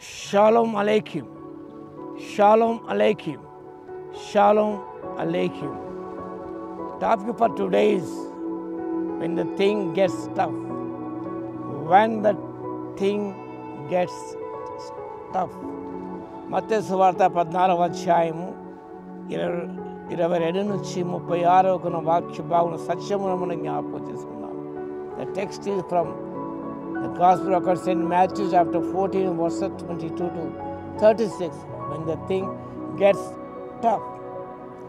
Shalom Aleichem. Shalom Aleichem. Shalom Aleichem. Topic for today is when the thing gets tough. When the thing gets tough. మత్తయి సువార్త 14వ అధ్యాయము 22 నుంచి 36 వాక్య భాగం సత్యమును మనం జ్ఞాపకం చేసుకుందాం. The text is from the Gospel according to St. Matthew chapter 14 verses 22 to 36. When the thing gets tough.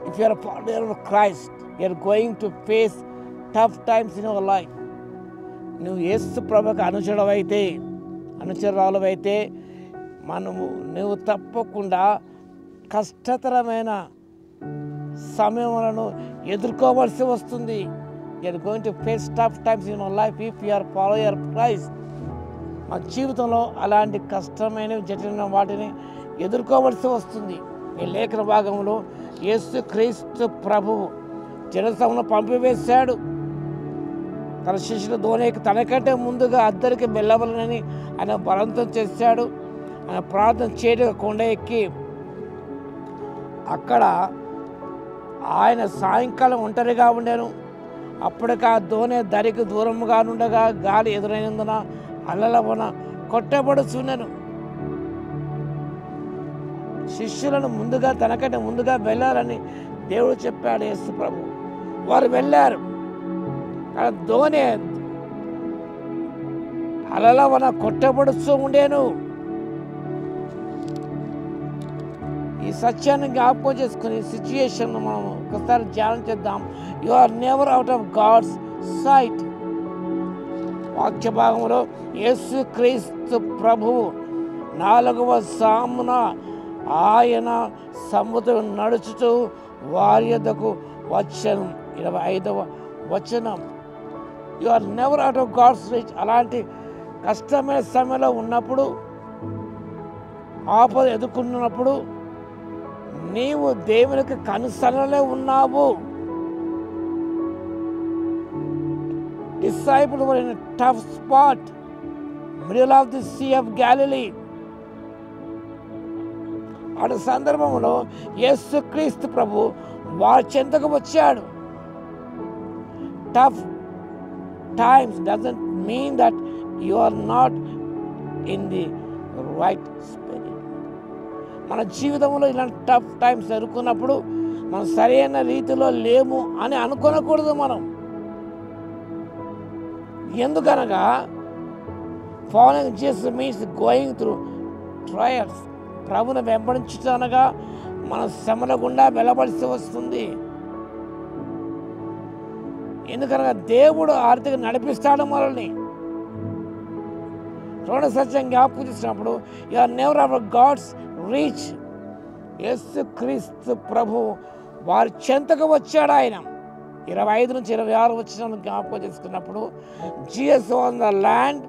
If you are a follower of Christ, you are going to face tough times in your life. నువ్వు యేసు ప్రభువుకు అనుచరురాలవైతే నువ్వు తప్పకుండా కష్టతరమైన సమయములను ఎదుర్కోవలసి వస్తుంది. You are going to face tough times in your life if you are follower Christ. మన జీవితంలో అలాంటి కష్టమైన జటిలమైన వాటిని ఎదుర్కోవలసి వస్తుంది. ఈ లేఖన భాగంలో యేసు క్రీస్తు ప్రభువు జనసమూహంలో పంపివేశాడు. తన శిష్యుల ధోనికి తనకంటే ముందుగా అద్దరికి వెళ్ళవలనని ఆయన బలవంతం చేశాడు. ఆయన ప్రార్థన చేయడం కొండ ఎక్కి అక్కడ ఆయన సాయంకాలం ఒంటరిగా ఉండాను. అప్పటికి ఆ ధోని దరికి దూరంగా నుండగా గాలి ఎదురైనందున అలలవన కొట్టబడుచున్నాను. శిష్యులను ముందుగా తనకంటే ముందుగా వెళ్ళాలని దేవుడు చెప్పాడు యేసు ప్రభు. వారు వెళ్ళారు. ధోని అలలవన కొట్టబడుతూ ఉండేను. ఈ సత్యాన్ని జ్ఞాపకం చేసుకుని సిచ్యుయేషన్ మనం ఒకసారి ధ్యానం చేద్దాం. You are never out of God's sight. వాక్య భాగంలో యేసు క్రీస్తు ప్రభువు 4వ సామున ఆయన సముద్రం నడుచుతూ వారి యొద్దకు వచ్చెను. 25వ వచనం. You are never out of God's reach. అలాంటి కష్టమైన సమయంలో ఉన్నప్పుడు, ఆపద ఎదుర్కొన్నప్పుడు నీవు దేవునికి కనుసరణలో ఉన్నావు. Disciples were in a tough spot, middle of the Sea of Galilee. ఆ సందర్భంలో యేసు క్రీస్తు ప్రభు వారి చెంతకు వచ్చాడు. Tough times doesn't mean that you are not in the right spirit. మన జీవితంలో ఇలాంటి టఫ్ టైమ్స్ ఎదుర్కొన్నప్పుడు మనం సరైన రీతిలో లేము అని అనుకోనకూడదు. మనం ఎందుకనగా following Jesus means going through trials. ప్రభుని వెంబడించనగా మన శ్రమల గుండా వెళ్ళవలసి వస్తుంది. ఎందుకనగా దేవుడు ఆర్థిక నడిపిస్తాడు మనల్ని. రెండు సత్యం జ్ఞాపకం చేసినప్పుడు you are never out of God's reach. Yesu Kristu ప్రభు వారి చెంతకు వచ్చాడు. ఆయన 25 నుంచి 26 వచ్చిన జ్ఞాపకం చేసుకున్నప్పుడు Jesus on the land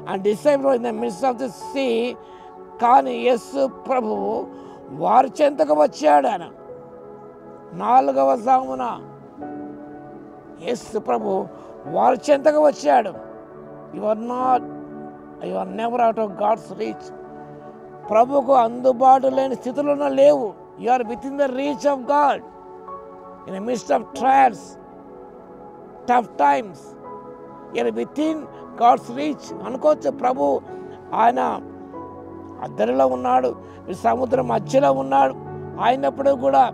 and disciples in the midst of the sea. కానీ యేసు ప్రభువు వారి చెంతకు వచ్చాడు. ఆయన 4వ సామున యేసు ప్రభు వారి చెంతకు వచ్చాడు. You are never out of God's reach. ప్రభుకు అందుబాటు లేని స్థితిలో లేవు. You are within the reach of God in the midst of trials, tough times. You are within God's reach అనుకోవచ్చు. ప్రభు ఆయన అద్దరిలో ఉన్నాడు, సముద్రం మధ్యలో ఉన్నాడు. అయినప్పుడు కూడా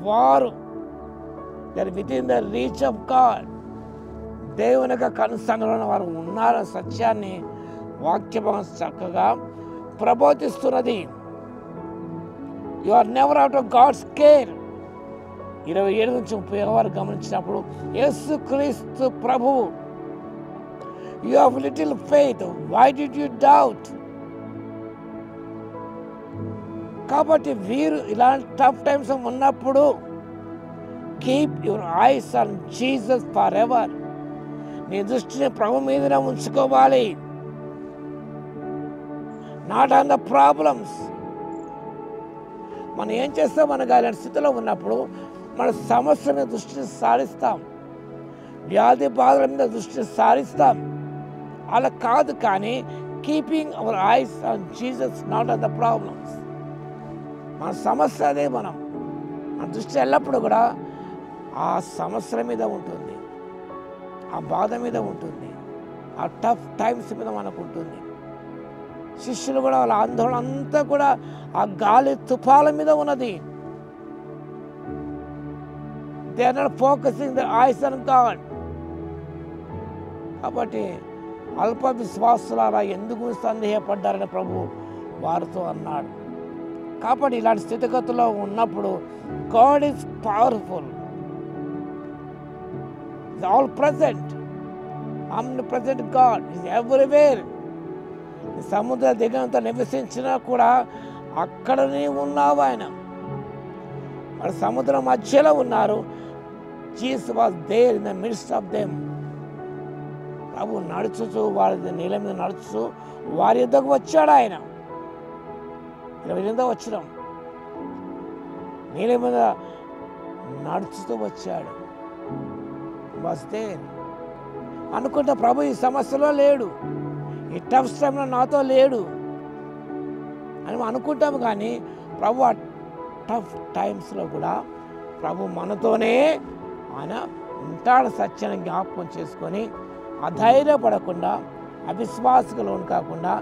వారు you are within the reach of God. దేవుని యొక్క కనుసన్నలో వారు ఉన్నారన్న సత్యాన్ని వాక్యం చక్కగా ప్రబోధిస్తున్నది. You are never out of God's care. 27 నుంచి 30 గమనించినప్పుడు యేసు క్రీస్తు ప్రభువు you have little faith, why did you doubt. కాబట్టి వీరు ఇలాంటి టఫ్ టైమ్స్ ఉన్నప్పుడు keep your eyes on Jesus forever. నీ దృష్టిని ప్రభు మీదనే ఉంచుకోవాలి. Not on the problems. మనం ఏం చేస్తాం, మనకు అలాంటి స్థితిలో ఉన్నప్పుడు మన సమస్య మీద దృష్టిని సారిస్తాం, వ్యాధి బాధల మీద దృష్టిని సారిస్తాం. అలా కాదు. కానీ keeping our eyes on Jesus, not on the problems. మన సమస్య అదే, మన దృష్టి ఎల్లప్పుడూ కూడా ఆ సమస్యల మీద ఉంటుంది, ఆ బాధ మీద ఉంటుంది, ఆ టఫ్ టైమ్స్ మీద మనకు ఉంటుంది. శిష్యులు కూడా వాళ్ళ ఆందోళన అంతా కూడా ఆ గాలి తుఫాల మీద ఉన్నది. They are not focusing the eyes on God. కాబట్టి అల్ప విశ్వాసులారా ఎందుకు సందేహపడ్డారని ప్రభు వారితో అన్నాడు. కాబట్టి ఇలాంటి స్థితిగతుల్లో ఉన్నప్పుడు God is powerful, is all present, omnipresent God is everywhere. సముద్ర దిగంతో నివసించినా కూడా అక్కడనే ఉన్నావు ఆయన. వాడు సముద్రం మధ్యలో ఉన్నారు. Jesus was there in the midst of them. ప్రభు నడుచుచు వారి నీళ్ళ మీద నడుచుచు వారి యుద్ధకు వచ్చాడు ఆయన. ఇలా యుద్ధం వచ్చినాం, నీళ్ళ మీద నడుచుతూ వచ్చాడు. వస్తే అనుకుంటే ప్రభు ఈ సమస్యలో లేడు, ఈ టఫ్ టైంలో నాతో లేడు అని అనుకుంటాము. కానీ ప్రభు ఆ టఫ్ టైమ్స్లో కూడా ప్రభు మనతోనే ఆయన ఉంటాడు. సత్యాన్ని జ్ఞాపకం చేసుకొని అధైర్యపడకుండా, అవిశ్వాసకు లోను కాకుండా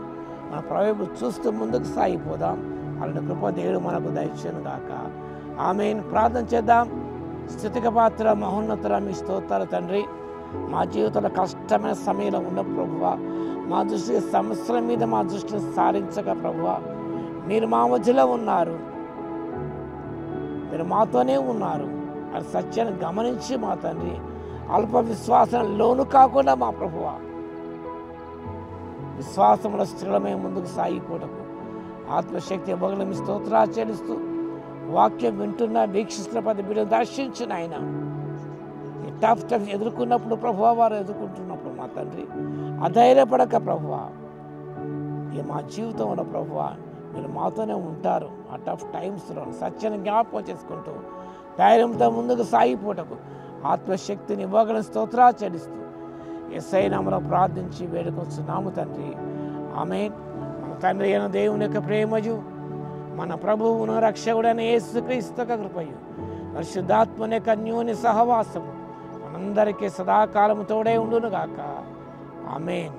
మన ప్రభు చూస్తూ ముందుకు సాగిపోదాం. అలాంటి కృప దేవుడు మనకు దయచేయును గాక. ఆమేన్. ప్రార్థన చేద్దాం. స్థితిక పాత్ర మహోన్నతుల మీ స్తోత్రాలు తండ్రి. మా జీవితంలో కష్టమైన సమయంలో ఉన్న ప్రభువా, మా దృష్టికి సమస్యల మీద మా దృష్టిని సారించక ప్రభువా, మీరు మా మధ్యలో ఉన్నారు, మీరు మాతోనే ఉన్నారు. అది సత్యాన్ని గమనించి మా తండ్రి అల్ప విశ్వాసం లోను కాకుండా మా ప్రభువా విశ్వాసంలో స్థిరమే ముందుకు సాగిపోటకు ఆత్మశక్తి ఇవ్వగల మీ స్తోత్రాలు చెల్లిస్తూ వాక్యం వింటున్నా వీక్షిస్తున్న ప్రతి బిడ్డను దర్శించిన ఆయన ఈ టఫ్ ఎదుర్కొన్నప్పుడు ప్రభువా, వారు ఎదుర్కొంటున్నప్పుడు మా తండ్రి అధైర్యపడక ప్రభువా, ఈ మా జీవితంలో ప్రభువా మీరు మాతోనే ఉంటారు. ఆ టఫ్ టైమ్స్లో సత్యాన్ని జ్ఞాపకం చేసుకుంటూ ధైర్యంతో ముందుకు సాగిపోటకు ఆత్మశక్తిని ఇవ్వగల స్తోత్రాలు చెల్లిస్తూ యేసయ్య నామములో ప్రార్థించి వేడుకొస్తున్నాము తండ్రి. ఆమేన్. మన తండ్రి అయిన దేవుని యొక్క ప్రేమయు, మన ప్రభువును రక్షకుడైన యేసుక్రీస్తు యొక్క కృపయు, పరిశుద్ధాత్మని యొక్క అన్యోన్య సహవాసము మనందరికీ సదాకాలము తోడే ఉండును గాక. ఆమేన్.